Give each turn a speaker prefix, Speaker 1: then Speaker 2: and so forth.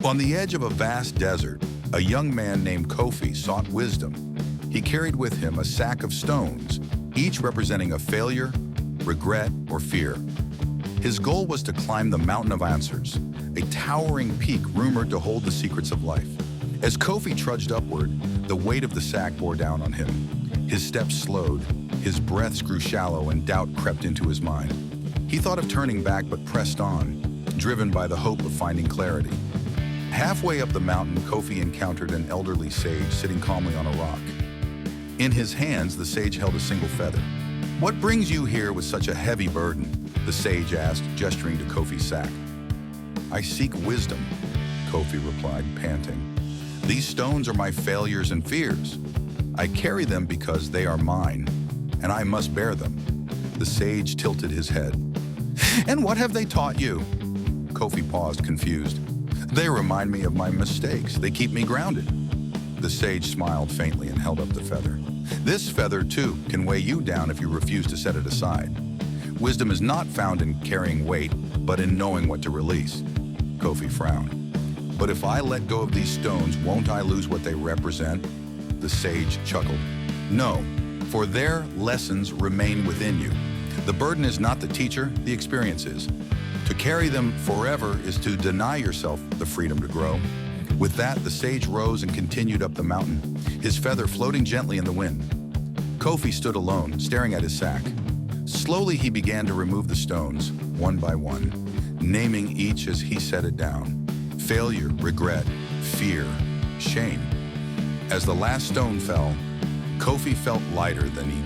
Speaker 1: On the edge of a vast desert, a young man named Kofi sought wisdom. He carried with him a sack of stones, each representing a failure, regret, or fear. His goal was to climb the Mountain of Answers, a towering peak rumored to hold the secrets of life. As Kofi trudged upward, the weight of the sack bore down on him. His steps slowed, his breaths grew shallow, and doubt crept into his mind. He thought of turning back but pressed on, driven by the hope of finding clarity. Halfway up the mountain, Kofi encountered an elderly sage sitting calmly on a rock. In his hands, the sage held a single feather. "What brings you here with such a heavy burden?" the sage asked, gesturing to Kofi's sack. "I seek wisdom," Kofi replied, panting. "These stones are my failures and fears. I carry them because they are mine, and I must bear them." The sage tilted his head. "And what have they taught you?" Kofi paused, confused. "They remind me of my mistakes. They keep me grounded." The sage smiled faintly and held up the feather. "This feather, too, can weigh you down if you refuse to set it aside. Wisdom is not found in carrying weight, but in knowing what to release." Kofi frowned. "But if I let go of these stones, won't I lose what they represent?" The sage chuckled. "No, for their lessons remain within you. The burden is not the teacher, the experience is. To carry them forever is to deny yourself the freedom to grow." With that, the sage rose and continued up the mountain, his feather floating gently in the wind. Kofi stood alone, staring at his sack. Slowly, he began to remove the stones, one by one, naming each as he set it down. Failure, regret, fear, shame. As the last stone fell, Kofi felt lighter than he